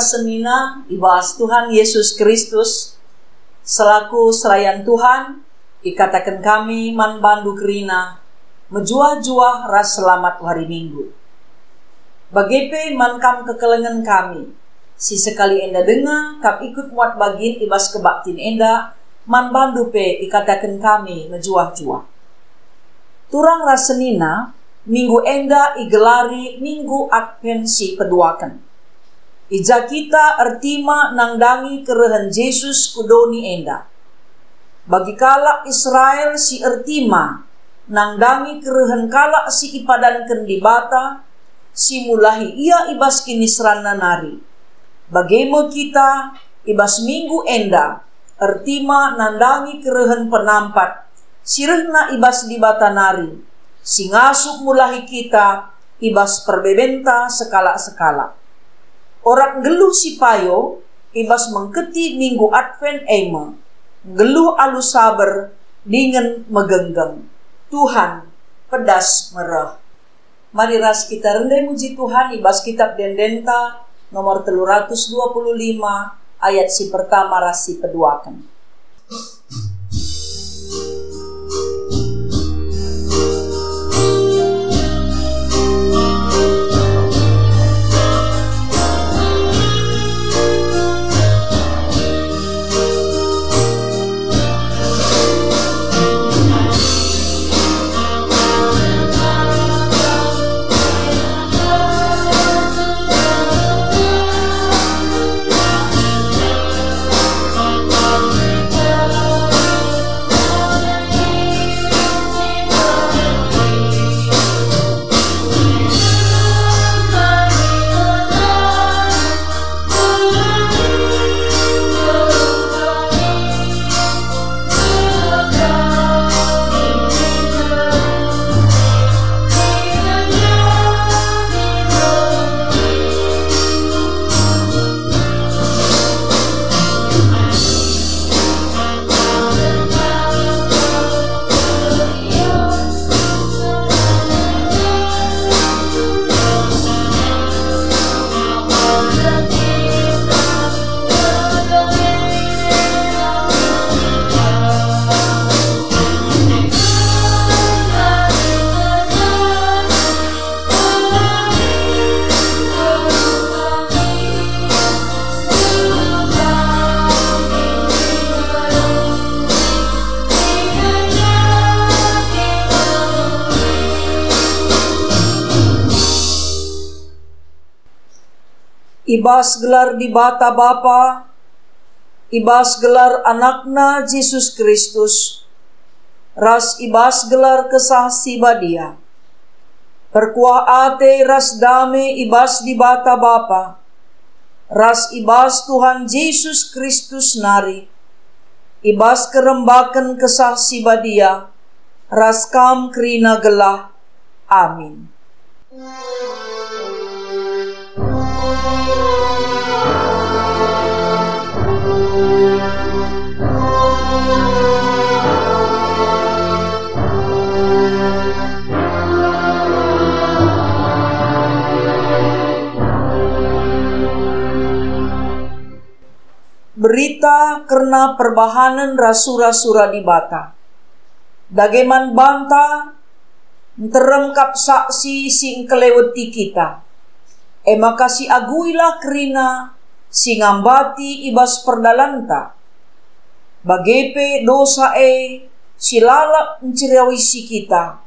rasenina ibas Tuhan Yesus Kristus selaku selayan Tuhan ikatakan kami man bandu kerina menjuah-juah ras selamat hari Minggu. Bagepe man kam kekelengan kami si sekali enda dengar kam ikut muat bagin ibas kebaktin enda man bandu pe ikatakan kami menjuah-juah. Turang rasenina minggu enda igelari minggu advensi peduakan. Ija kita ertima nangdangi kerehan Yesus kudoni enda. Bagi kala Israel si ertima nangdangi kerehan kala si ipadankan di bata si mulahi ia ibas kinisran nari. Bagaimana kita ibas minggu enda ertima nandangi kerehan penampat sirehna ibas di bata nari. Si ngasuk mulahi kita ibas perbebenta sekala-sekala. Orang geluh si payo ibas mengketi minggu Advent ema. Geluh alus sabar dengan megenggeng. Tuhan pedas merah. Mari ras kita rendai muji Tuhan ibas kitab Dendenta nomor 325 ayat si pertama ras si peduakan. Ibas gelar di bata Bapa, ibas gelar anakna Yesus Kristus, ras ibas gelar kesah si badia. Perkuah ate ras dame ibas di bata Bapa, ras ibas Tuhan Yesus Kristus nari, ibas kerembakan kesah si badia, ras kam krina gelah. Amin. Berita karena perbahanan rasura-sura di bata. Dageman banta terengkap saksi sing kelewati kita. Makasi aguilah kerina sing ngambati ibas perdalanta. Bagepe dosa silala menceriawisi kita.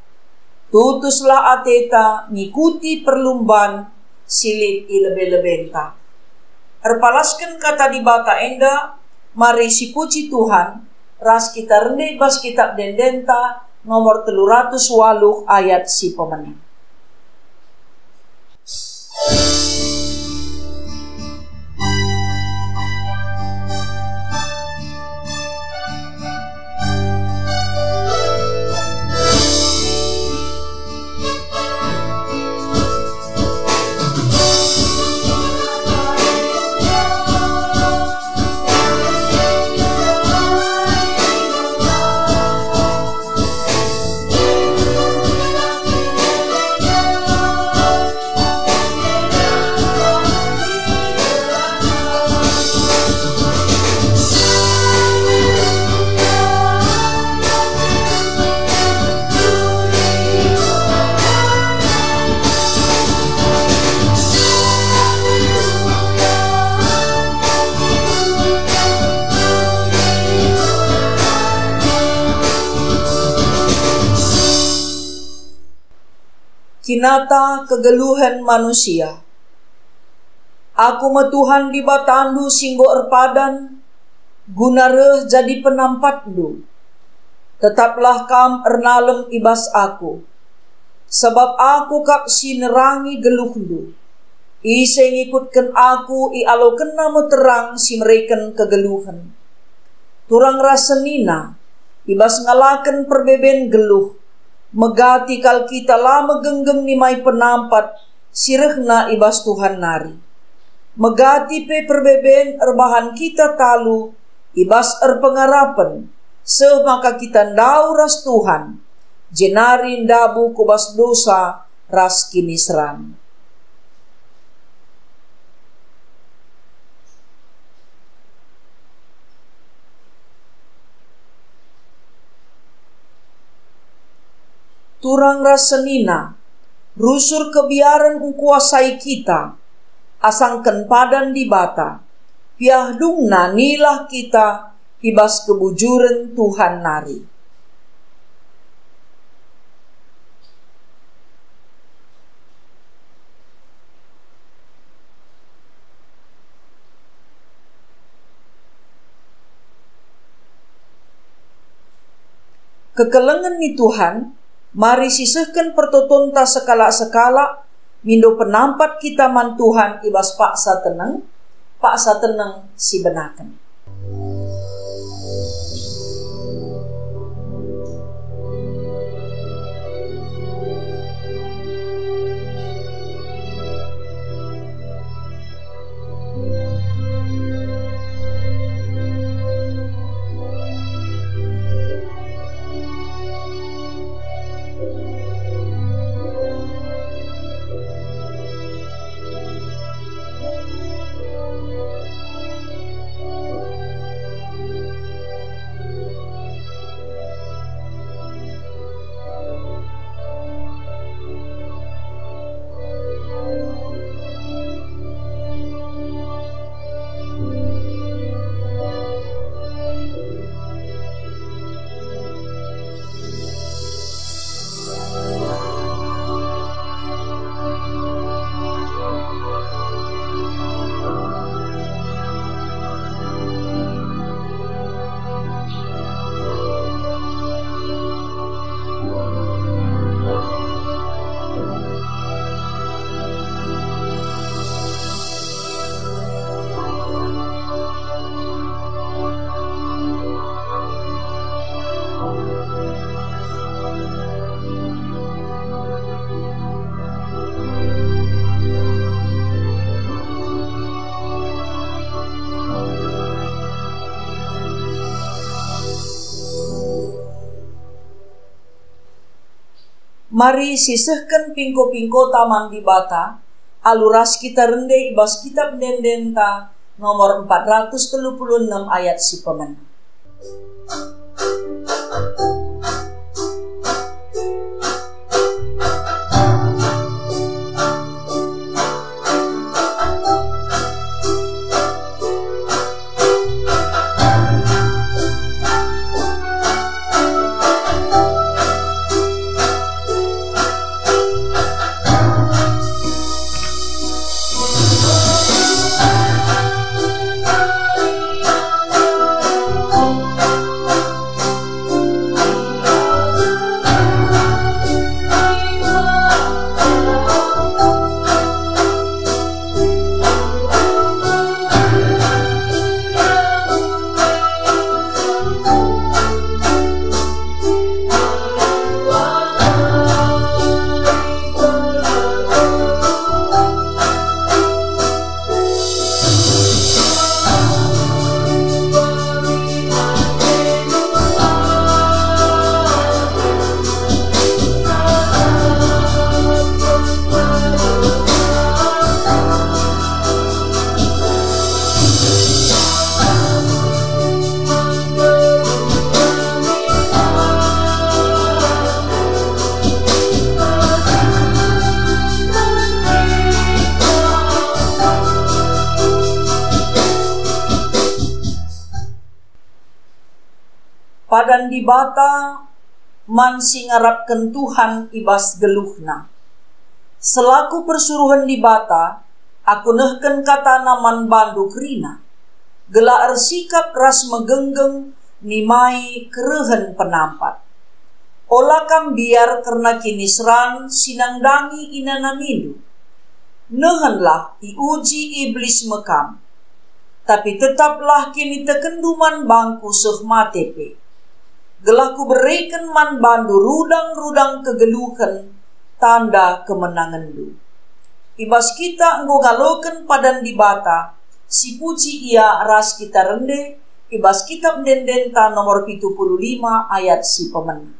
Tutuslah ateta ngikuti perlumban silit ilebe-lebenta. Erpalaskan kata di bata enda, mari si puji Tuhan, ras kita rendai bas kitab Dendenta nomor 308 ayat si pemenang. kinata kegeluhan manusia. Aku Tuhan di batandu singgo erpadan, guna reh jadi penampatdu. Tetaplah kam ernalem ibas aku, sebab aku kap sinerangi geluhndu. Ise ngikutkan aku i alo kena terang si mereken kegeluhan. Turang rasenina, ibas ngalaken perbeben geluh, megati kal kita lama genggeng ni mai penampat, sirehna ibas Tuhan nari. Megati pe perbeben erbahan kita talu, ibas erpengarapan, semaka kita ndau ras Tuhan, jenari ndabu kubas dosa ras kinisran. Turang rasenina, rusur kebiaran kuasai kita, asangken padan di bata, piahdungna nilah kita, ibas kebujuran Tuhan nari. Kekelengan ni Tuhan, mari sisihkan pertotonta sekala-sekala, mindo penampat kita man Tuhan ibas paksa tenang si benaken. Mari sisihkan pingko-pingko taman di bata, aluras kita rende ibas kitab dendenta nomor 436 ayat si pemenang. Padan di bata man singarapken Tuhan ibas geluhna. Selaku persuruhan di bata, aku nehken kata naman bandu kerina. Gela ersikap ras megenggeng nimai kerehen penampat. Olakam biar karena kini seran sinangdangi inanamindu. Nehenlah iuji iblis mekam. Tapi tetaplah kini tekenduman bangku seh matepe. Gelaku berikan man bandu rudang-rudang kegeluhan tanda kemenangan du. Ibas kita enggo galoken padan di bata, si puji ia ras kita rende, ibas kitab dendenta nomor 75 ayat si pemenang.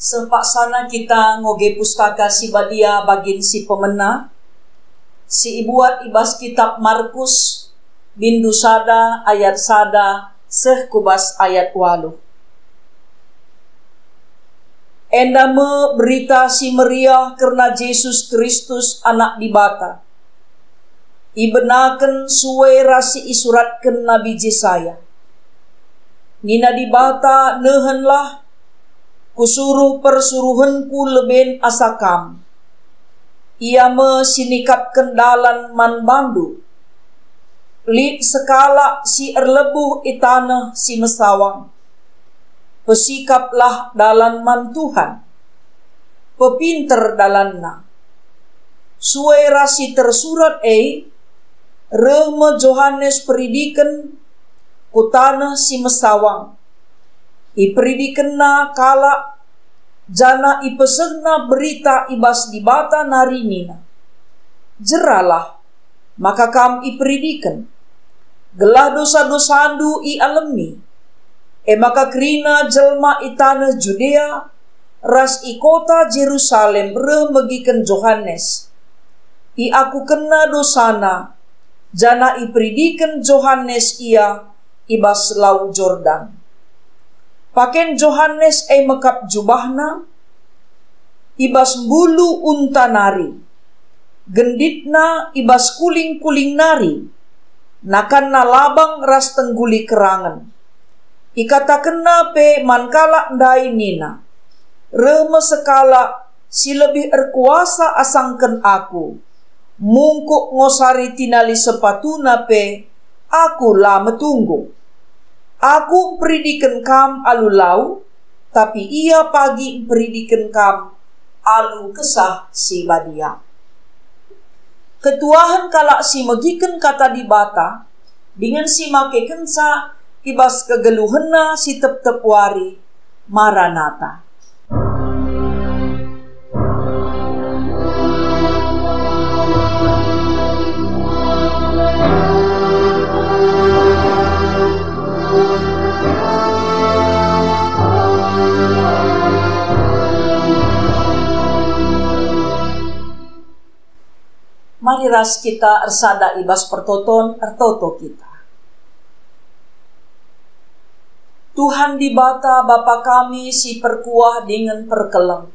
Sepaksana kita ngoge pustaka si badia bagin si pemena, si ibuat ibas kitab Markus bindu sada ayat sada seh kubas ayat 8. Endame berita si meriah karena Yesus Kristus anak di bata. Ibenaken suwe rasi isuratken Nabi Yesaya. Nina di bata nehenlah kusuruh persuruhanku leben asakam. Ia me sinikap kendalan man bandu. Lit sekala si erlebuh itanah si mesawang. Pesikaplah dalan man Tuhan. Pepinter dalanna. Suera si tersurat rehme Johannes peridiken kutanah si mesawang. Iperidikenna kala jana ipesegna berita ibas di bata narinina. Jeralah, maka kam iperidiken. Gelah dosa-dosandu i alemi. Maka kerina jelma itana Judea, ras i kota Jerusalem megiken Johannes. I aku kena dosana, jana iperidiken Johannes ia ibas lau Jordan. Paken Johannes mekap jubahna, ibas bulu unta nari. Genditna ibas kuling-kuling nari, nakan na labang ras tengguli kerangan. Ikatakenna pe mankala ndai nina, reme sekala si lebih erkuasa asangken aku, mungkuk ngosari tinali sepatuna pe, aku lah metunggu. Aku peridikan kam alulau, tapi ia pagi peridikan kam alu kesah si badia. Ketuahan kalak si megiken kata di bata, dengan si make kensa ibas kegeluhena si tep-tep wari Maranatha. Mari ras kita ersada ibas pertoton ertoto kita. Tuhan di bata Bapa kami si perkuah dengan perkeleng.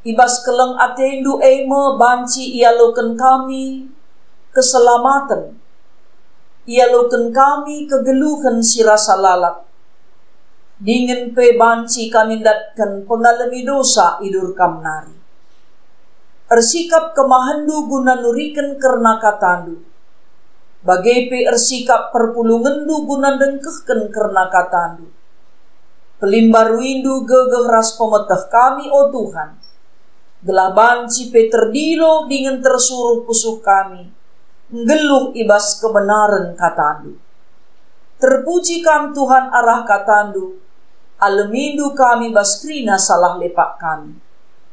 Ibas keleng atendu eme banci ialoken kami keselamatan. Ialoken kami kegeluhan si rasa lalap. Dingin pe banci kami datkan pengalami dosa idur kamnari. ersikap kemahandu guna nuriken kerna katandu. Bagai pe ersikap perpulungendu guna dengkehken kerna katandu. Pelimbaruindu gegeh ras pemeteh kami, o Tuhan. Gelaban cipe terdilo dengan tersuruh pusuk kami. Nggeluh ibas kebenaran katandu. Terpuji kam Tuhan arah katandu. Alemindu kami bas krina salah lepak kami.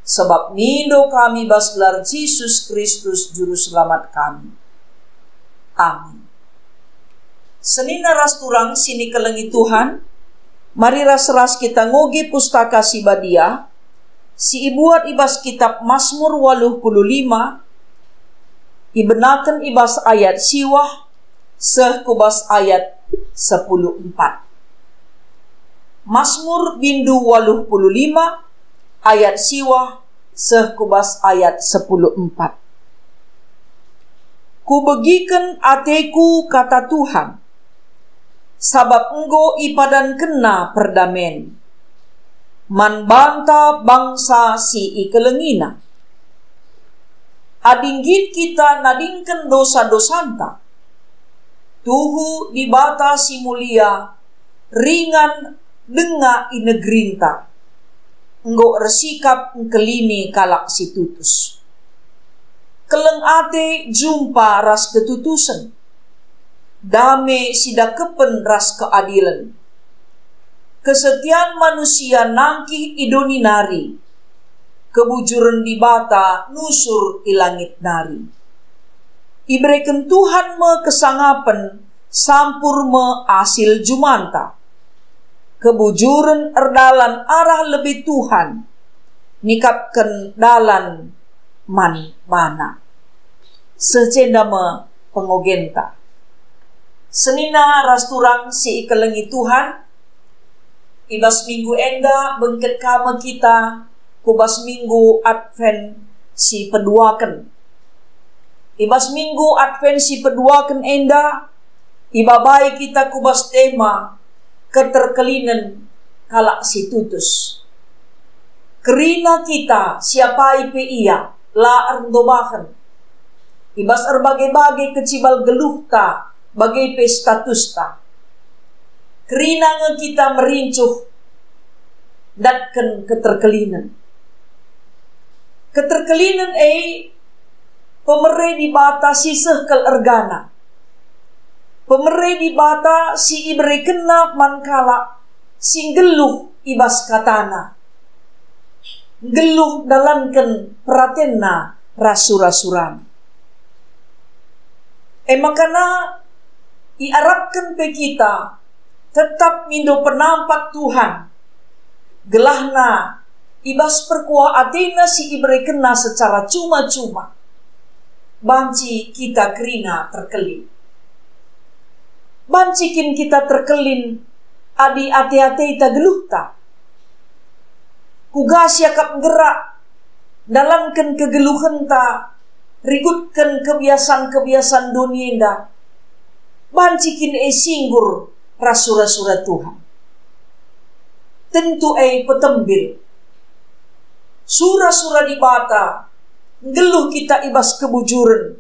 Sebab mindo kami bas gelar Yesus Kristus juru selamat kami. Amin. Senina ras turang sini kelengi Tuhan. Mari ras-ras kita ngogi pustaka si Badia. Si ibuat ibas kitab Mazmur 85. Ibenaken ibas ayat siwah. Seh kubas ayat 14. Mazmur bindu 85. Ayat siwah. Seh kubas ayat 14. Kubegiken ateku kata Tuhan, sabab enggo ipadan kena perdamen. Man banta bangsa si ikelengina. Adinggit kita nadingken dosa-dosanta. Tuhu dibata si mulia, ringan denga inegrinta. Enggo resikap engkelini kalak si tutus. Keleng ate jumpa ras ketutusan. Dame sidakepen ras keadilan. Kesetiaan manusia nangkih idoni nari. Kebujuran dibata nusur ilangit nari. Ibreken Tuhan me kesangapen sampur me asil jumanta. Kebujuran erdalan arah lebih Tuhan. Nikapken dalan man mana. Secendama pengogenta. Senina rasturang si ikelengi Tuhan. Ibas minggu enda bengket kama kita. Kubas minggu Advent si peduaken. Ibas minggu Advent si peduaken enda. Ibabai kita kubas tema keterkelinan kalak si tutus. Kerina kita siapa ipe iya la ardobahan. Ibas erbagai-bagai kecibal geluhta bagai pe statusta. Kerina nge kita merincuh datken keterkelinan. Keterkelinan pemere di bata si sehkel ergana. Pemere di bata si ibre kena mankala si geluh ibas katana. Geluh dalanken pratenna rasu-rasuran. Makana iarapkan pe kita tetap mindo penampak Tuhan. Gelahna ibas perkuah atena si ibre kena secara cuma-cuma. Banci kita kerina terkelin. Bancikin kita terkelin adi ate-ate ita geluhta. Kugasya kap gerak dalankan kegeluhan ta, rigutkan kebiasaan-kebiasaan dunia. Bancikin singgur rasura-sura Tuhan. Tentu petembil. Sura-sura di bata, geluh kita ibas kebujuran,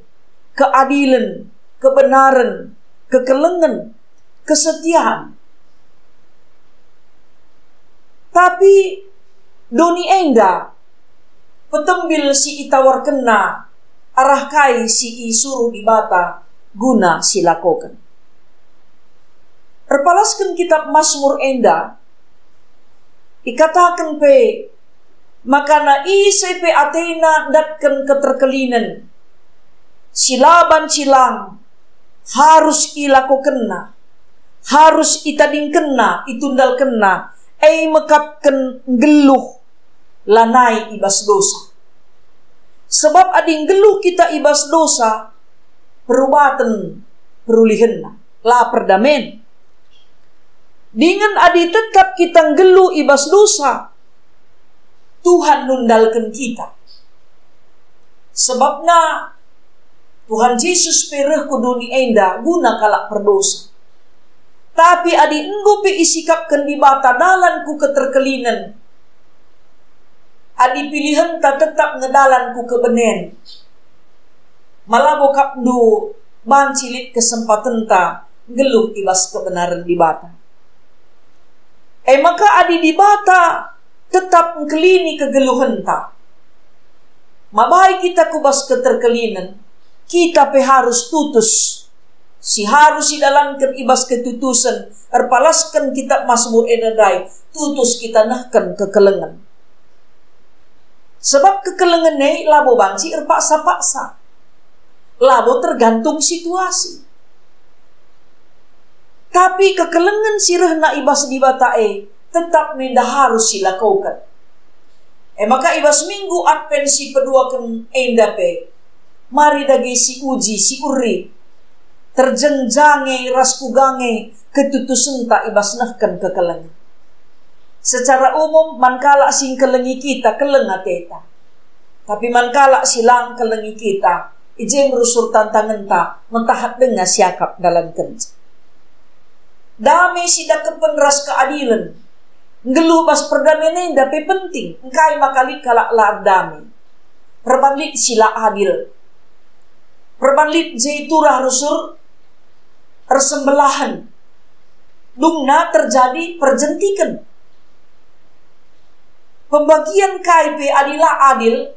keadilan, kebenaran, kekelengan, kesetiaan. Tapi doni engga petembil si itawar kena arah kai si isuruh di bata guna silakokan. Erpalaskan kitab Mazmur enda ikatakan pe makana isepe atena datken keterkelinan silaban cilang harus ilakokenna, harus itadingkenna, itundal kena, mekapken geluh lanai ibas dosa. Sebab ading geluh kita ibas dosa, perubatan perulihenna, la perdamen. Dengan adi tetap kita geluh ibas dosa, Tuhan nundalkan kita. Sebabna Tuhan Yesus pereh kuduni enda guna kalak perdosa. Tapi adi enggo pe isikapkan di bata dalan ku keterkelinan. adi pilihan ta tetap ngedalan ku kebenen. Malah bokap du bancilit kesempatan ta geluh ibas kebenaran di bata. Maka adi di bata tetap ngkelini kegeluhan ta. Mabai kita kubas keterkelinan, kita pe harus tutus. Si harus idalankan ibas ketutusan, erpalaskan kitab Mazmur enadai, tutus kita nahkan kekelengan. Sebab kekelengan ne labo banci erpaksa-paksa. Labo tergantung situasi. Tapi kekelengan sirah na ibas di batae tetap menda harus silakukan. Maka ibas minggu Advent si peduakan endape. Mari dagi si uji si uri. Terjenjange raskugange ketutusan tak ibas nahkan kekelengan. Secara umum mankala sing kelengi kita kelenga teta. Tapi mankala silang kelengi kita ije merusur tantangan ta mentahat dengan siakap dalam kerja. Damai sidak kepenras keadilan. Ngelu pas perdamaian dape penting. Engkai makalik kalak lar damai. Perbanlit sila adil. Perbanlit jaiturah rusur persembelahan. Dungna terjadi perjentikan. Pembagian KIP adilah adil.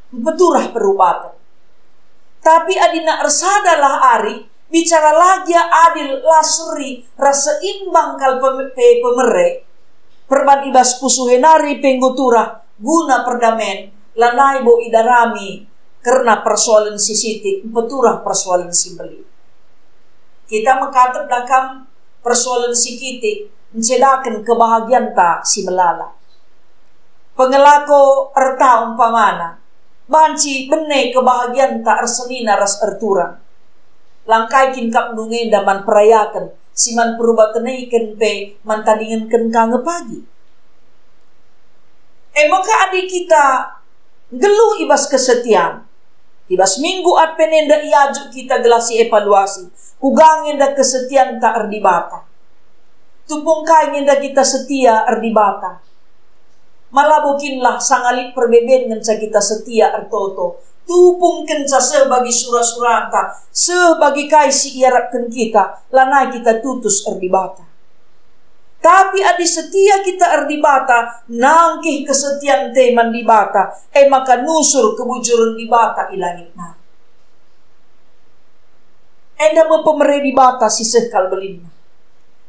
Beturah perubatan. Tapi adina ersadalah ari. Bicara lagi adil lasuri rasa imbang kal pemere. Perban ibas pusuhenari pengguturah guna perdamen lanai bo idarami karena persoalan si siti beturah persoalan si beli. Kita mengkatap dakam persoalan si kiti mencedakan kebahagiaan ta si melala. Pengelako erta umpamana banci bene kebahagiaan ta ersenina ras erturang. Langkai kinkap nungen daman perayakan siman perubatan ikan pe mantadingan kang pagi. Maka adik kita geluh ibas kesetiaan. Ibas minggu Advent enda iajuk kita gelasi evaluasi. Kugangin da kesetiaan tak erdibata. Tupung kain enda kita setia erdibata. Malah bukinlah sangalit perbeben ngenca kita setia ertoto. Tupung kenca sebagi surah-surata, sebagi kaisi iarapkan kita, lanai kita tutus erdibata. Tapi adi setia kita erdibata, nangkih kesetiaan teman dibata, maka nusur kebujuran dibata ilangit na. Enda mempemere dibata si sekal belina.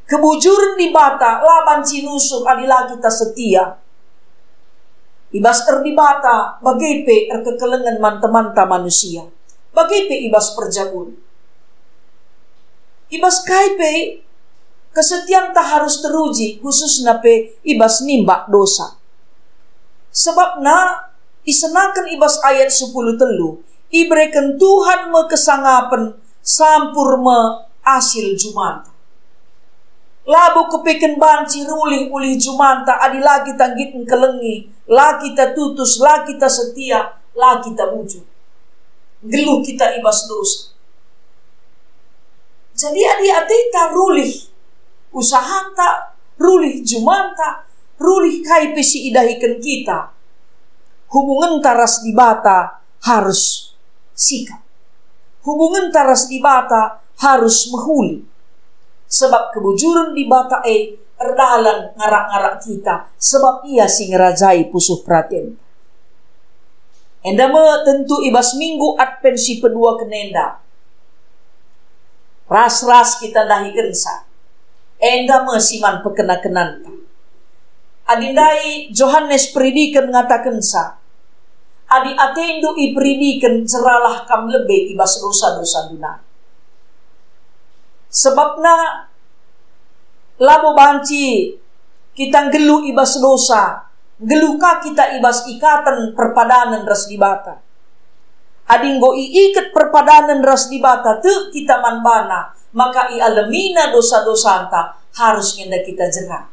Kebujuran dibata, laban si nusur adilah kita setia. Ibas erdibata bagepe erkekelengan manta-manta manusia. Bagepe ibas perjabun. Ibas kaipe kesetiaan tak harus teruji khusus nape ibas nimbak dosa. Sebab na isenakan ibas ayat 10 telu. Ibrekan Tuhan me kesangapen sampur me asil jumanta. Labu kepeken banci rulih ulih jumanta adi lagi tanggit kelengi, lagi kita tutus, lagi kita setia, lagi kita wujud. Geluh kita ibas dosa. Jadi adi atita rulih usahanta, rulih jumanta, rulih kaipe si idahikan kita. Hubungan taras dibata harus sikap. Hubungan taras dibata harus mehuli. Sebab kebujuran di bata erdalan ngarak-ngarak kita. Sebab ia si ngerajai pusuh perhatian. Enda me tentu ibas minggu Advent si pedua kenenda. Ras-ras kita dahi kensa. Enda me siman pekena-kenan. Adindai Johannes peridikan ngatakan sa. Adi atendo iperidikan ceralah kam lebe ibas dosa-dosa duna. Sebabna labo banci kita geluh ibas dosa, geluhkah kita ibas ikatan perpadanan ras dibata. Adinggo iikat perpadanan ras dibata tu kita manbana, maka ialemina dosa-dosa anta harus ngenda kita jerah.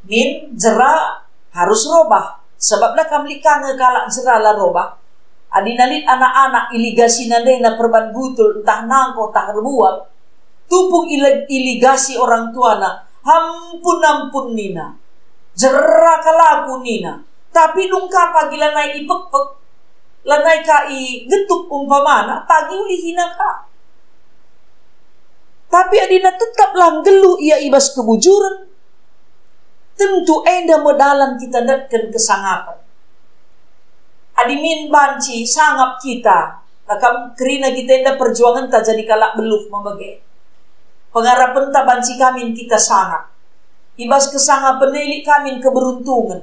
Min jerah harus robah, sebabna kamli kange kalak jerah la robah. Adinalit anak-anak iligasi nandena perban butul entah nangko tak rebual. Tupung iligasi orang tuana. Ampun nina. Jerah kalaku nina. Tapi lungka pagi lanai ipek-pek, lanai kai getuk umpamana, pagi uli hina ka. Tapi adina tetap langgelu ia ibas kebujuran. Tentu enda modalan kita datkan kesangapan. Adimin banci sangap kita. Nakam kerina kita enda perjuangan tak jadi kalak beluh membagai. Pengarapan tak banci kami kita sangap. Ibas kesangapan nelik kami keberuntungan.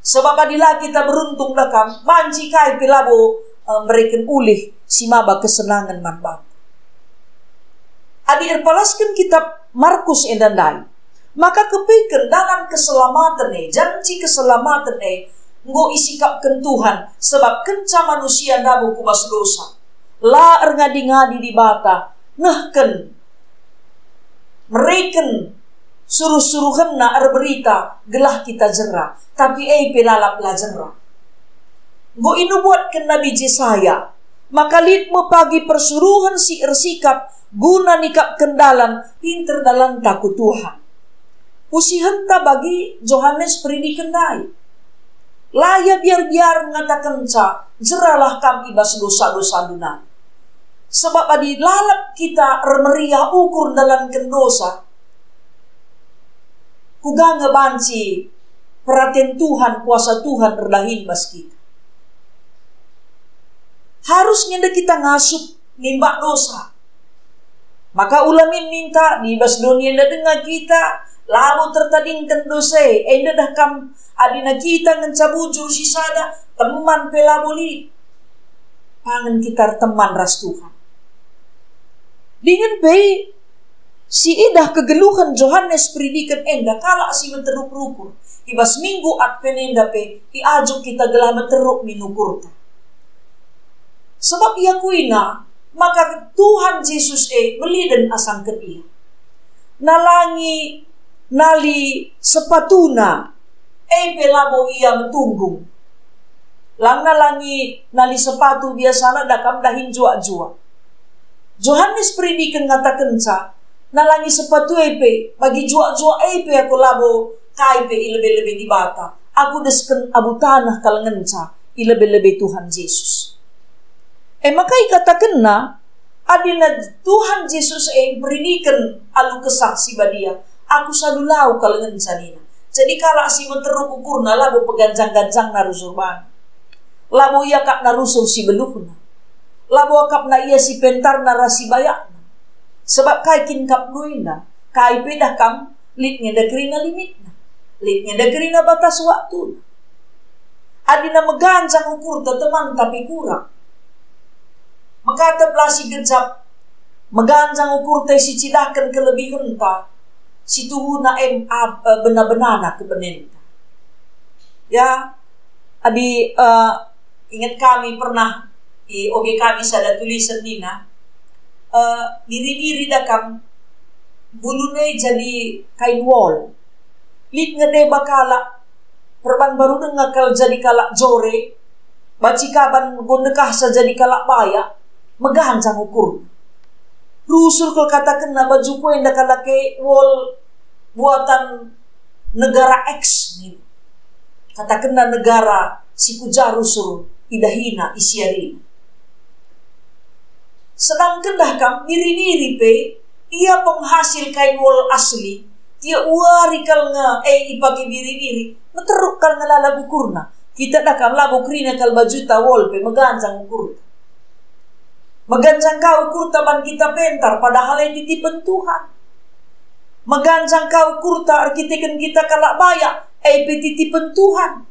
Sebab adila kita beruntung dakam, banci kai pelabo mereka ulih si maba kesenangan manbang. Adi erpalaskan kitab Markus endandai. Maka kepikir dalam keselamatan janji keselamatan nggo isikapkan Tuhan sebab kenca manusia nabu kubas dosa. La ngadi-ngadi di bata ngehken mereken suruh-suruhan na berita gelah kita jera tapi pelalap la jera. Nggo inu buat ken Nabi Jesaya maka litmu pagi persuruhan si ersikap guna nikap kendalan pinter dalam takut Tuhan. Usihenta bagi Johannes Pridi kendai. Laya biar-biar ngatakan ca, jeralah kami ibas dosa-dosa dunia. Sebab adi lalap kita remeriah ukur dalam kendosa. Kuga ngebanci perhatian Tuhan, kuasa Tuhan berdahin bas kita. Harusnya kita ngasup nimbak dosa. Maka ulamin minta di bas dunia dengar kita. Lalu tertadingkan dosa, enda dah kam adina kita ngencabujur si sada teman pelaboli. Pangan kita teman ras Tuhan. Dengan pe si idah kegeluhan Johannes Pridikan enda kala si menteruk rukur. Ibas minggu adven enda pe iajuk kita gelah menteruk minukurta. Sebab ia kuina maka Tuhan Yesus meliden asangkan ia. Nalangi nali sepatuna pelabo ia mentunggung lang nalangi nali sepatu biasana dakam dahin jua-jua. Johannes Pridikan ngatakan sa nalangi sepatu bagi jua-jua aku labo kai ilebe-lebe di bata aku desken abu tanah kalangan sa ilebe-lebe Tuhan Yesus. Maka ikatakan na adina Tuhan Yesus berikan alu kesaksi badia aku sadulau kalangan sanina. Jadi kala si menteruk ukurna labo peganjang-ganjang narusurban. Labo ia kap narusur si beluhna. Labo kap na ia si pentar narasi bayakna. Sebab kai kin kap nuina, kai pedah kam litnya dekrina limitna. Litnya dekrina batas waktu. Adina meganjang ukur teman tapi kurang. Maka teplasi gejap meganjang ukur te si cidakan kelebihan ta. Si tuhuna benar-benar kebenenta. Ya, adi ingat kami pernah oge kami sada tulisan dina diri-diri dakam bulune jadi kain wol. Lit ngede bakala perban baru ngakal jadi kalak jore. Bacikaban gondekah sa jadi kalak baya megancang ukur. Rusul kalau katakan na baju ko yang dakalake wall buatan negara X nih. Katakan na negara si kuja rusul idahina isiari. Sedangkan dah kam diri-diri pe ia penghasil kain wol asli. Dia uari kal nga ipake diri-diri meteruk kal ngalala bukurna. Kita dah kam labu krina kal baju ta wol pe megancang ukur. Megancang kau ukur taban kita pentar padahal yang titipan Tuhan. Megancang kau ukur ta arkiteken kita kalak bayak titipan Tuhan.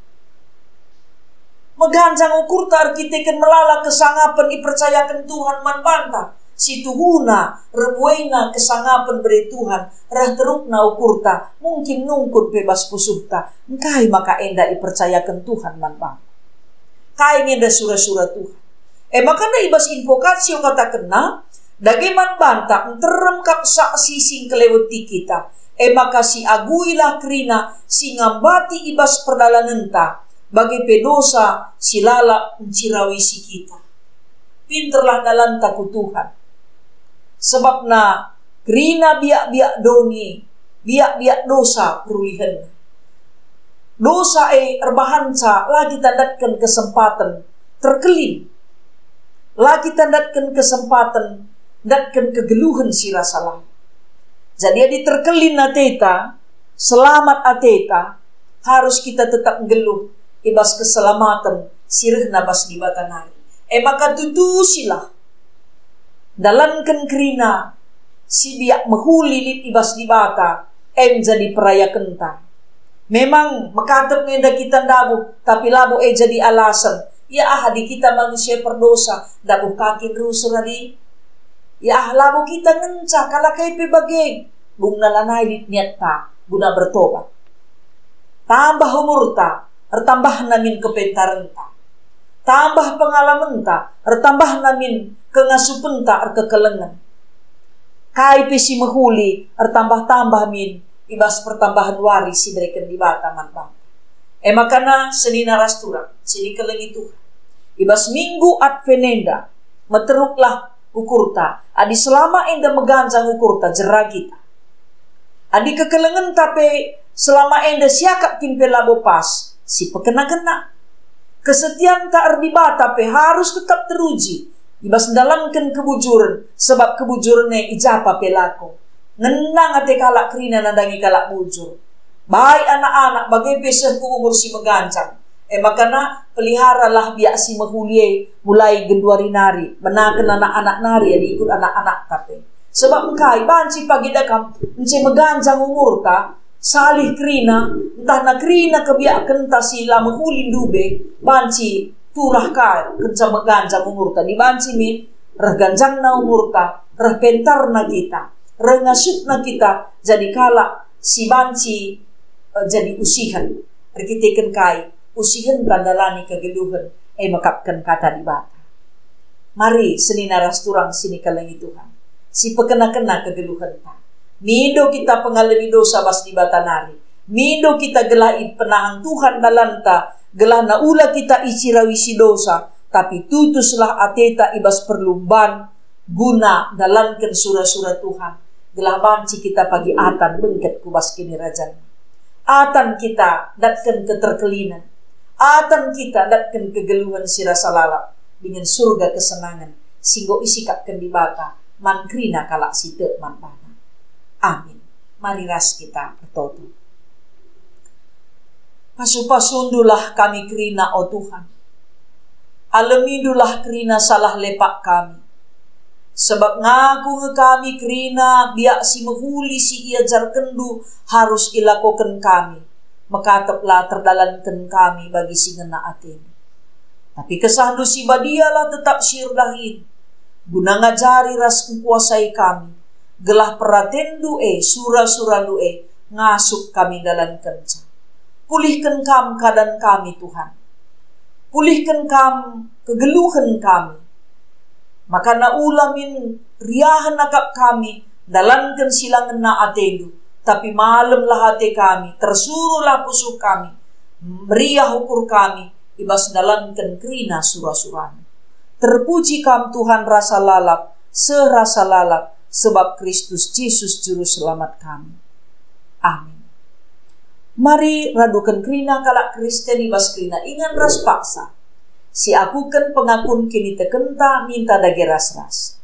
Megancang ukur ta arkiteken melala kesangapan dipercayakan Tuhan man banta. Si tuhuna rebuena kesangapan beri Tuhan rah terukna ukur ta mungkin nungkut bebas pusuh ta. Engkai maka enda dipercayakan Tuhan man banta. Kai ngenda surah-surah Tuhan. Maka na ibas invokasyo katakan na dageman banta terem kap saksi sing kelewati kita. Maka si aguilah krina si ngambati ibas perdalanan ta bagi pedosa si lala mencirawisi kita. Pinterlah dalam takut Tuhan. Sebab na krina biak-biak doni, biak-biak dosa perulihan. Dosa erbahanca lagi tandatkan kesempatan terkelin. Lagi tandatkan kesempatan datkan kegeluhan si rasalah. Jadi adi terkelin ateta, selamat ateta, harus kita tetap geluh ibas keselamatan sirih nabas di batanari. Maka tutusilah dalankan kerina si biak mehulilit ibas di bata jadi peraya kenta. Memang makatap ngenda kita dabu, tapi labu jadi alasan. Ya di kita manusia berdosa, dabu kaki rusur hari. Ya labu kita ngenca kala kay pebageng, bung nalanay niat ta, guna bertobat. Tambah umur ta, ertambah namin kepentaran ta. Tambah pengalaman ta, ertambah namin kengasupen ta erkekelengan. Kay pesi mehuli, ertambah-tambah min, ibas pertambahan waris si berikan di bata manbang. Makana senina rastura, sini kelengi Tuhan. Ibas minggu advenenda, meteruklah ukurta. Adi selama enda meganjang ukurta jeragita. Adi kekelengan tapi selama enda siakap kimpelabo pas, si pekena-kena. Kesetiaan tak erdibat tapi harus tetap teruji. Ibas dalamkan kebujuran, sebab kebujurannya ijapa pelako. Nenang ate kalak kerina nadangi kalak bujur. Baik anak-anak bagai besar ku umur si megancang. Makana peliharalah biak si mehulie mulai genduari nari. Menaken anak-anak nari ada ikut anak-anak tapi. Sebab engkai banci pagi dakam ence megancang umur ta salih kerina entah na kerina kebiak kenta sila mehulin dube banci turah ka kenca megancang umur ta di banci min reh ganjang na umur ta reh pentar na kita. Rengasuk na kita jadi kalak si banci jadi usihan perkitekan kai usihan tandalani kegeluhan makapkan kata di bata. Mari senina rasturang sini kalengi Tuhan si pekena-kena kegeluhan ta. Mindo kita pengalami dosa bas di bata nari. Mindo kita gelai penahang Tuhan dalanta gelah na ula kita isirawisi dosa tapi tutuslah ateta ibas perlumban guna dalankan surah-surah Tuhan. Gelah banci kita pagi atan bengket kubas kini rajan. Atan kita datkan keterkelinan. Atan kita datkan kegeluhan sirasa lalap dengan surga kesenangan. Singgo isikapkan di bata mankrina kalak site manbana. Amin. Mari ras kita bertoto. Pasu-pasundulah kami kerina o Tuhan. Alamidulah kerina salah lepak kami. Sebab ngaku kami kerina biak si mehuli si ia jar kendu harus ilakokan kami. Makataplah terdalankan kami bagi si ngena atin. Tapi kesandu si badialah tetap sirdahin. Guna ngajari ras kuasai kami. Gelah peratendu surah-surah du ngasuk kami dalam kenca. Pulihkan kam keadaan kami Tuhan. Pulihkan kam kegeluhan kami. Maka na ulamin riahan nakap kami dalankan silangan na atendu. Tapi malamlah hati kami, tersuruhlah pusuh kami, meriah ukur kami, ibas dalankan kerina surah-surah. Terpuji kam Tuhan rasa lalap, serasa lalap, sebab Kristus Yesus juru selamat kami. Amin. Mari radukan kerina kalak Kristen ibas kerina ingan ras paksa. Si aku kan pengakun kini tekenta minta dage ras-ras.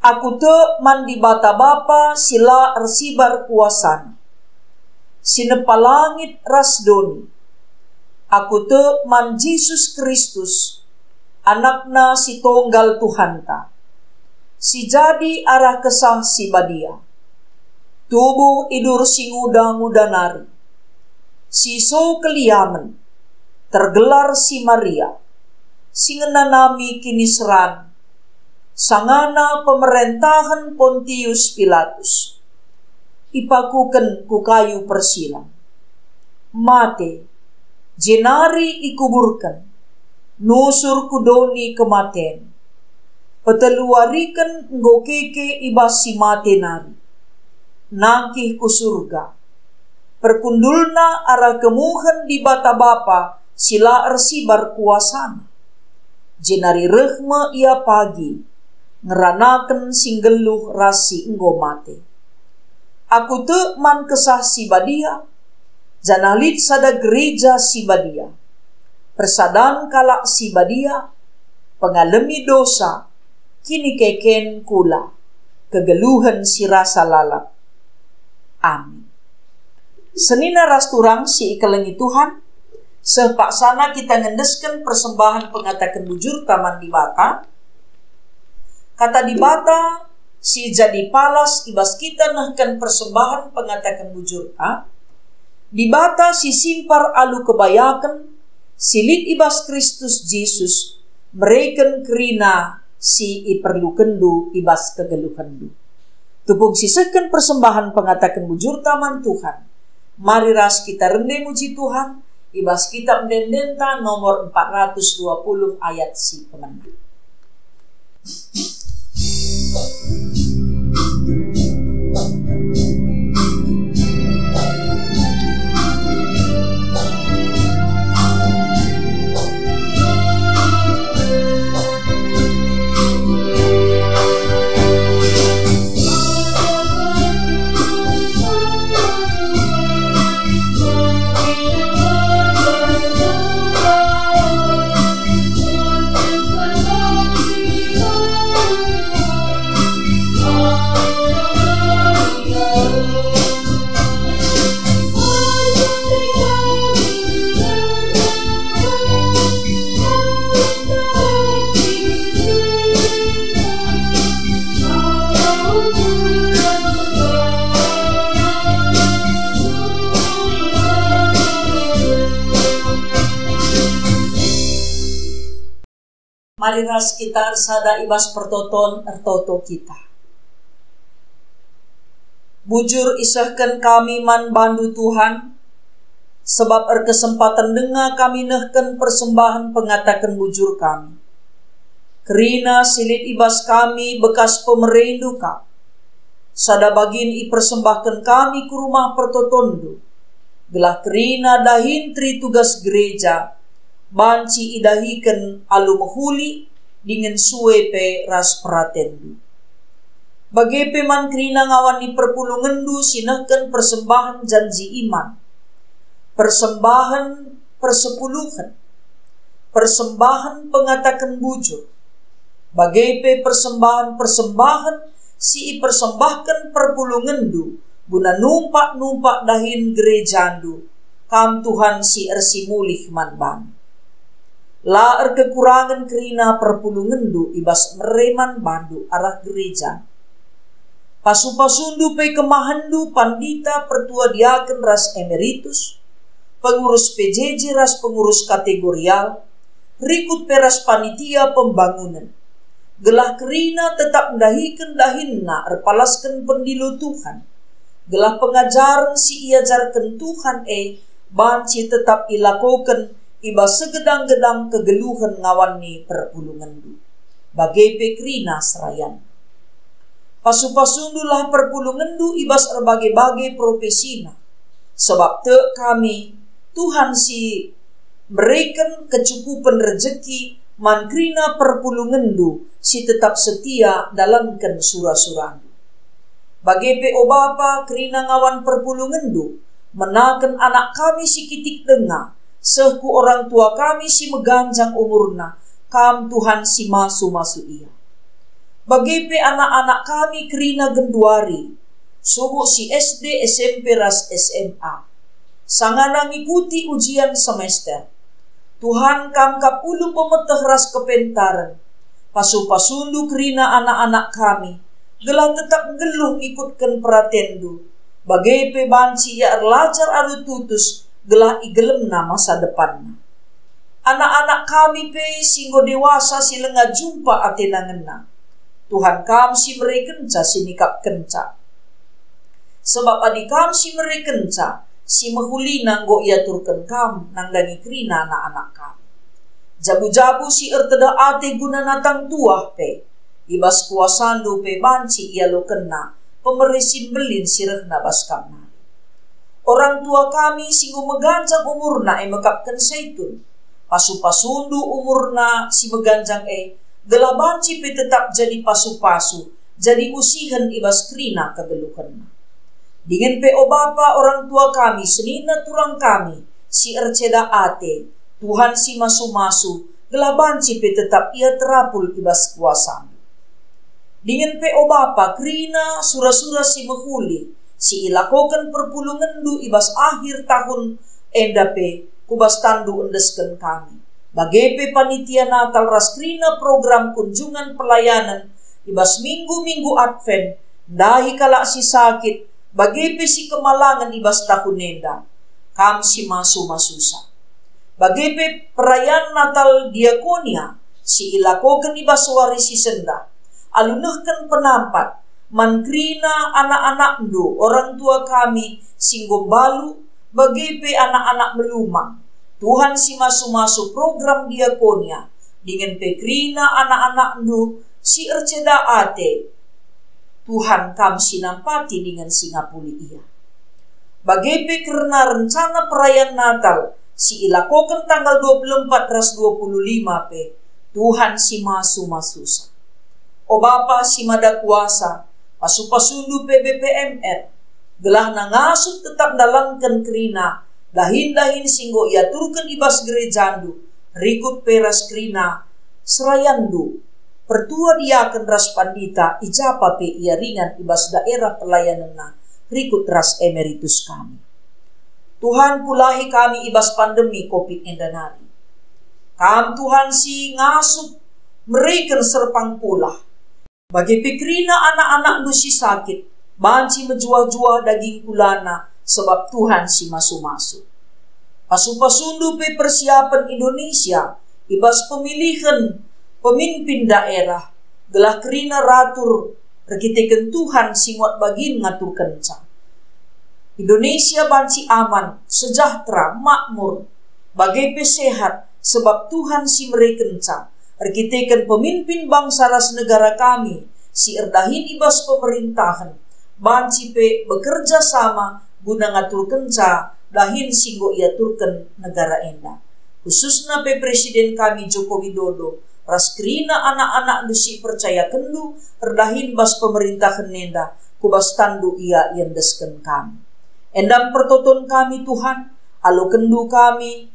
Aku te mandi bata bapa sila ersibar kuasana. Sinepalangit ras doni. Aku te man Yesus Kristus anakna si tonggal Tuhanta. Si jadi arah kesah si badia. Tubuh idur si nguda-nguda nari. Si so keliamen. Tergelar si Maria. Singenanami kini seran. Sangana pemerintahan Pontius Pilatus. Ipakuken ku kayu persilang. Mate, jenari ikuburkan. Nusur kudoni kematen. Peteluarikan ngokeke ibas si mate nari. Nangkih ku surga. Perkundulna arah kemuhan di bata bapa sila ersibar kuasana. Jenari rehma ia pagi, ngeranakan singgeluh rasi enggo mate. Aku te man kesah si badia, Janalit sada gereja si badia, persadan kalak si badia, pengalami dosa, kini keken kula, kegeluhan si rasa lalap. Amin. Senina rasturang si ikelengi Tuhan, sepaksana kita ngendeskan persembahan pengatakan bujur taman di bata. Kata di bata, si jadi palas ibas kita nahkan persembahan pengatakan bujur ta. Di bata si simpar alu kebayakan, silit ibas Kristus Yesus, mereken kerina si iperlu kendu ibas kegelukendu. Tupung sisekan persembahan pengatakan bujur taman Tuhan. Mari ras kita rende muji Tuhan, ibas kitab Mendenta nomor 420 ayat si kemendu. Mari ras kita sada ibas pertoton ertoto kita. Bujur isahkan kami man bandu Tuhan, sebab kesempatan dengar kami nehken persembahan pengatakan bujur kami. Kerina silit ibas kami bekas pemerindu ka. Sada bagin i persembahkan kami ke rumah pertotondo. Gelah kerina dahin tri tugas gereja, banci idahiken alu mahuli dengan suepe ras pratendu. Bagepe man krina ngawan ni perpulungendu sinahkan persembahan janji iman, persembahan persepuluhan, persembahan pengatakan bujur. Bagepe persembahan si persembahkan perpulungendu guna numpak dahin gerejandu, kam Tuhan si ersi mulih man bani. La kekurangan kerina perpulungendu ibas mereman bandu arah gereja. Pasu-pasundu pe kemahandu pandita pertua diaken ras emeritus, pengurus PJJ ras pengurus kategorial, rikut peras panitia pembangunan. Gelah kerina tetap mendahikan dahinna erpalaskan pendilo Tuhan. Gelah pengajaran si iajarkan Tuhan banci tetap ilakokan iba segedang-gedang kegeluhan ngawani perpulungandu. Bagepe krina serayan. Pasu-pasundulah perpulungandu ibas erbagai-bagai profesina. Sebab te kami Tuhan si berikan kecukupan rezeki man krina perpulungandu si tetap setia dalamkan surah-surandu. Bagepe o Bapa krina ngawan perpulungandu menaken anak kami si kitik dengar. Seku orang tua kami si meganjang umurna, kam Tuhan si masu-masu ia. Bagepe anak-anak kami kerina genduari, subuh si SD, SMP, ras SMA. Sangana ngikuti ujian semester. Tuhan kam kapulu pemeteh ras kepentaran. Pasu-pasundu kerina anak-anak kami, gelah tetap geluh ikutkan pratendu. Bagepe banci ia erlajar adu tutus, gelah igelemna masa depanna. Anak-anak kami pe singgo dewasa si lengah jumpa atenangenna. Tuhan kam si merekenca si nikap kenca. Sebab adik kam si merekenca si mahulina nggo iaturkan kam nang dangi kerina anak-anak kam. Jabu-jabu si erteda ate guna natang tuah pe. Ibas kuasandu pe banci ia lo kena pemeresin belin sirehna bas kamna. Orang tua kami singgo meganjang umurna mekapkan seitun. Pasu-pasundu umurna si meganjang gelah banci pe tetap jadi pasu-pasu, jadi usihan ibas krina kegeluhanna. Dengan PO Bapa orang tua kami, senina turang kami, si erceda ate, Tuhan si masu-masu, gelah banci pe tetap ia terapul ibas kuasa. Dengan PO Bapa, kerina sura-sura si mehuli, si ilakokan perpulungan du ibas akhir tahun endape, kubas tandu endesken kami. Bagepe panitia Natal raskrina program kunjungan pelayanan ibas minggu-minggu Advent, dahi kala si sakit, bagepe si kemalangan ibas tahun nenda, kam si masu-masusa. Bagepe perayaan Natal diakonia, si ilakokan ibas warisi senda, alunahkan penampat, mankrina anak-anak ndu, orang tua kami, singgombalu, bagepe anak-anak melumang. Tuhan si masu-masu program diakonia, dengan pekrina anak-anak ndu, si erceda ate, Tuhan kam sinampati dengan singapuli ia. Bagepe karena rencana perayaan Natal, si ilakokan tanggal 24 ras 25 pe, Tuhan si masu-masusa. O Bapa si mada kuasa, pasu-pasundu PBPMR, gelah nangasut tetap dalankan kerina, dahin-dahin singgo ia turkan ibas gerejandu, rikut peras kerina, serayandu, pertua diaken ras pandita, ijapa pe ia ringan ibas daerah pelayanan rikut ras emeritus kami. Tuhan pulahi kami ibas pandemi COVID endanari. Kam Tuhan si ngasup mereka serpang pula. Bagi pikrina anak-anak nu si sakit, banci menjual-jual daging kulana, sebab Tuhan si masu-masu. Pasu-pasundu pe persiapan Indonesia, ibas pemilihan pemimpin daerah, gelah kerina ratur, rekiteken Tuhan si muat bagin ngatur kencang. Indonesia banci aman, sejahtera, makmur, bagai pe sehat, sebab Tuhan si mereka kencang. Rekiteken pemimpin bangsa ras negara kami, si erdahin ibas pemerintahan, banci pe bekerja sama, guna ngatur kenca, dahin singgo ia turken negara enda. Khususnya pe Presiden kami Joko Widodo, raskrina anak-anak dusi percaya kendu, erdahin bas pemerintahan nenda, kubas tandu ia yendesken kami. Endam pertoton kami Tuhan, alo kendu kami,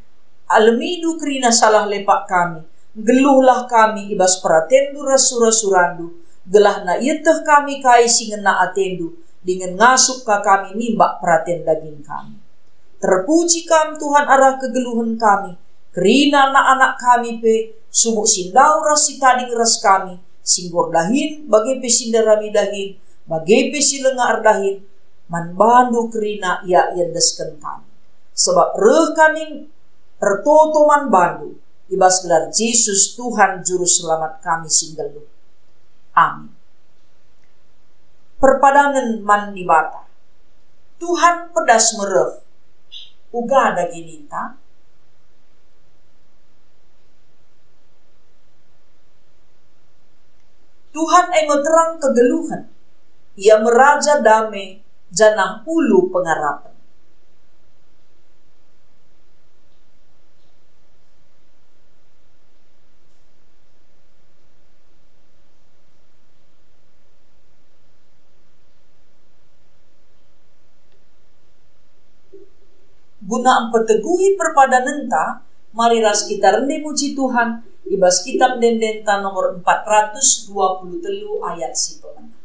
alemidu krina salah lepak kami, geluhlah kami ibas pratendu rasura-surandu, gelah na ieteh kami kai singena atendu, dengan ngasup ka kami nimbak praten daging kami. Terpuji kam Tuhan arah kegeluhan kami, kerina anak-anak kami pe, sumuk sindau ras si tading ras kami, singgor dahin, bagai pe sindarami dahin, bagai pe silengar dahin, man bandu kerina ia yendesken kami. Sebab reh kami tertoto man bandu, ibas gelar Yesus Tuhan Juru Selamat kami singgelu. Amin. Perpadanan man dibata. Tuhan pedas mereh, uga daginita. Tuhan emo terang kegeluhan, ia meraja damai, janah ulu pengarapan. Guna empeteguhi perpadanan ta, mari ras kita rende muji Tuhan, ibas kitab dendenta nomor 423 ayat si pemenang.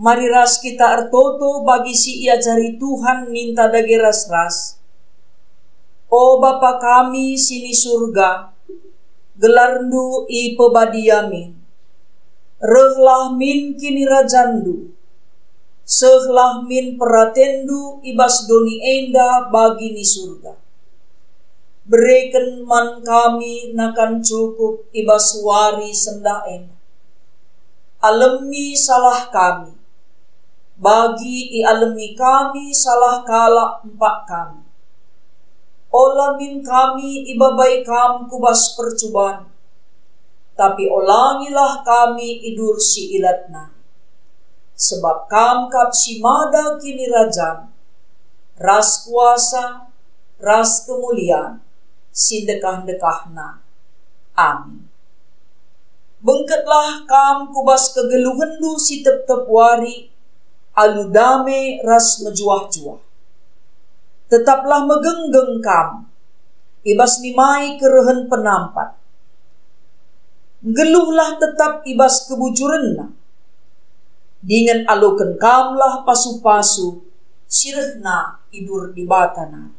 Mari ras kita ertoto bagi si ia jari Tuhan minta dage ras-ras. O Bapa kami sini surga, gelarndu i pebadiamin. Rehlah min kini rajandu, sehlah min peratendu ibas doni enda bagi ni surga. Berikan man kami nakan cukup ibas wari senda enda. Alemi salah kami, bagi i alemi kami salah kala empak kami. Ola min kami ibabai kam kubas percubaan, tapi olangilah kami idur si ilatna. Sebab kam kap si mada kini rajan, ras kuasa, ras kemuliaan, si dekah-dekahna. Amin. Bengketlah kam kubas kegeluhendu si tep-tep wari, alu dame ras mejuah-juah. Tetaplah megenggeng kam, ibas nimai kerehen penampat. Geluhlah tetap ibas kebujurenna, dengan aloken kamlah pasu-pasu, sirehna idur di batana.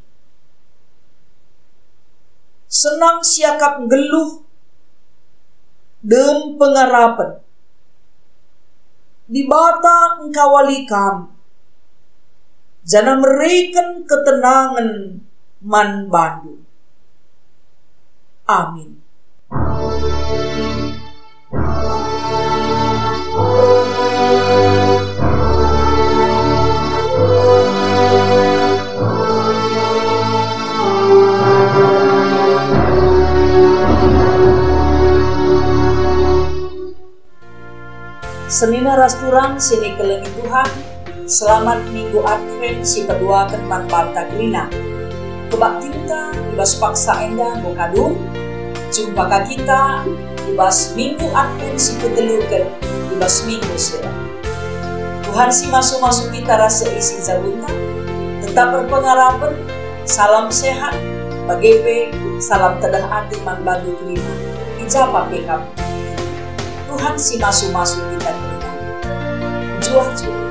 Senang siakap geluh, dem pengarapan. Di bata engkawali kam, jana mereken ketenangan man bandu. Amin. Senina rasturang sini kelengi Tuhan. Selamat Minggu Advent si kedua kenman banta grina. Kebak kita ibas paksa endah bokadung. Jumpa kita ibas Minggu Advent si ketelukan ibas Minggu sira. Tuhan si masuk-masuk kita rasa isi zabunta. Tetap berpengarapan. Salam sehat. Bagepe salam tedah ati man bandu grina. Ijapa pekam. Tuhan si masuk-masuk kita grina. Juah-juah.